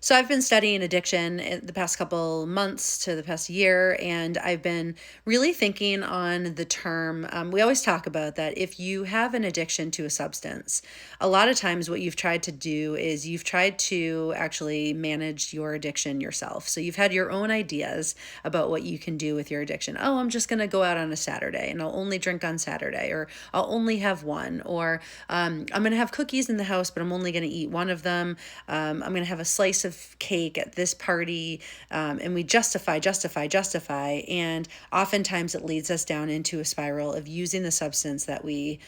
So I've been studying addiction in the past couple months to the past year, and I've been really thinking on the term. We always talk about that if you have an addiction to a substance, a lot of times what you've tried to do is you've tried to actually manage your addiction yourself. So you've had your own ideas about what you can do with your addiction. Oh, I'm just going to go out on a Saturday and I'll only drink on Saturday, or I'll only have one, or I'm going to have cookies in the house, but I'm only going to eat one of them. I'm going to have a slice of cake at this party, and we justify, and oftentimes it leads us down into a spiral of using the substance that we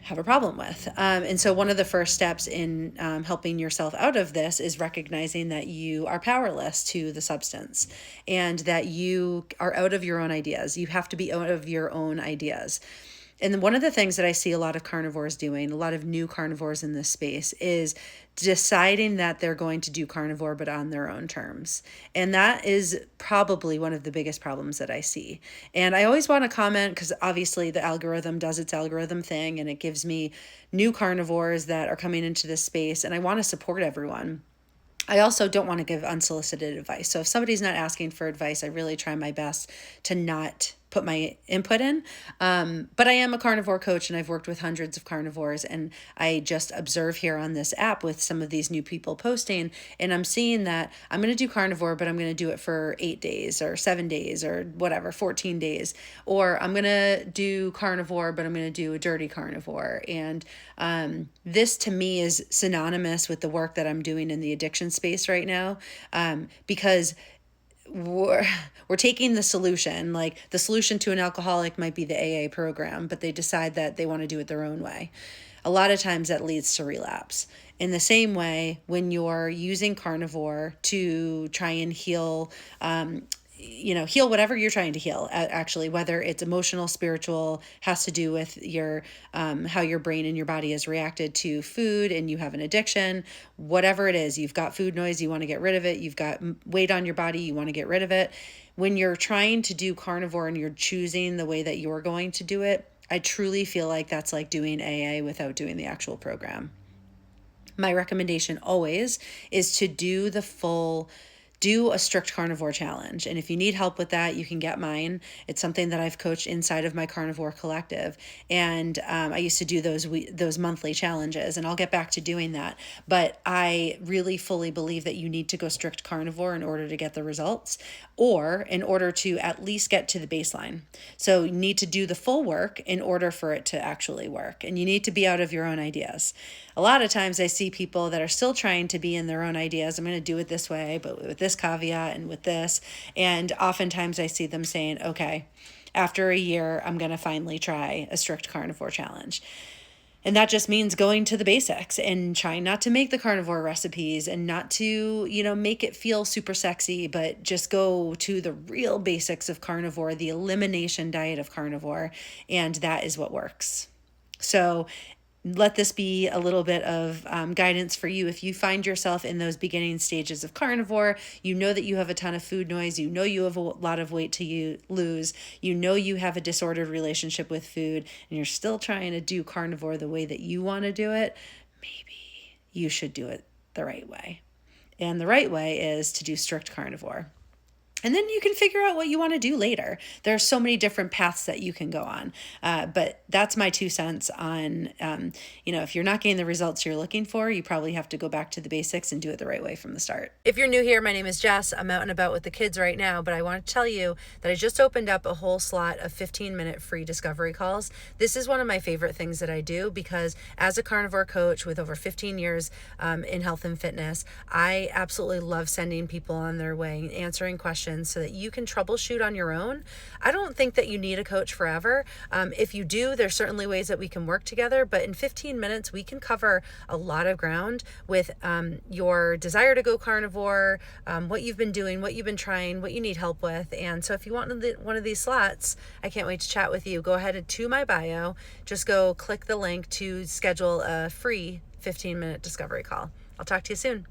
have a problem with. And so one of the first steps in helping yourself out of this is recognizing that you are powerless to the substance and that you are out of your own ideas. You have to be out of your own ideas. And one of the things that I see a lot of carnivores doing, a lot of new carnivores in this space, is deciding that they're going to do carnivore, but on their own terms. And that is probably one of the biggest problems that I see. And I always want to comment because obviously the algorithm does its algorithm thing and it gives me new carnivores that are coming into this space. And I want to support everyone. I also don't want to give unsolicited advice. So if somebody's not asking for advice, I really try my best to not put my input in. But I am a carnivore coach and I've worked with hundreds of carnivores, and I just observe here on this app with some of these new people posting, and I'm seeing that I'm going to do carnivore, but I'm going to do it for 8 days or 7 days or whatever, 14 days. Or I'm going to do carnivore, but I'm going to do a dirty carnivore. And this to me is synonymous with the work that I'm doing in the addiction space right now, because we're taking the solution, like the solution to an alcoholic might be the AA program, but they decide that they want to do it their own way. A lot of times that leads to relapse. In the same way, when you're using carnivore to try and heal, heal whatever you're trying to heal, actually, whether it's emotional, spiritual, has to do with your how your brain and your body has reacted to food, and you have an addiction, whatever it is, you've got food noise, you want to get rid of it, you've got weight on your body, you want to get rid of it. When you're trying to do carnivore and you're choosing the way that you're going to do it, I truly feel like that's like doing AA without doing the actual program. My recommendation always is to do a strict carnivore challenge. And if you need help with that, you can get mine. It's something that I've coached inside of my carnivore collective. And I used to do those monthly challenges, and I'll get back to doing that. But I really fully believe that you need to go strict carnivore in order to get the results, or in order to at least get to the baseline. So you need to do the full work in order for it to actually work. And you need to be out of your own ideas. A lot of times I see people that are still trying to be in their own ideas. I'm going to do it this way, but with this caveat and with this. And oftentimes I see them saying, okay, after a year, I'm going to finally try a strict carnivore challenge. And that just means going to the basics and trying not to make the carnivore recipes and not to, make it feel super sexy, but just go to the real basics of carnivore, the elimination diet of carnivore. And that is what works. So let this be a little bit of guidance for you. If you find yourself in those beginning stages of carnivore, you know that you have a ton of food noise, you know you have a lot of weight to lose, you know you have a disordered relationship with food, and you're still trying to do carnivore the way that you want to do it, maybe you should do it the right way. And the right way is to do strict carnivore. And then you can figure out what you want to do later. There are so many different paths that you can go on. But that's my 2 cents on, if you're not getting the results you're looking for, you probably have to go back to the basics and do it the right way from the start. If you're new here, my name is Jess. I'm out and about with the kids right now, but I want to tell you that I just opened up a whole slot of 15-minute free discovery calls. This is one of my favorite things that I do because as a carnivore coach with over 15 years in health and fitness, I absolutely love sending people on their way and answering questions so that you can troubleshoot on your own. I don't think that you need a coach forever. If you do, there's certainly ways that we can work together, but in 15 minutes, we can cover a lot of ground with your desire to go carnivore, what you've been doing, what you've been trying, what you need help with. And so if you want one of these slots, I can't wait to chat with you. Go ahead to my bio, just go click the link to schedule a free 15-minute discovery call. I'll talk to you soon.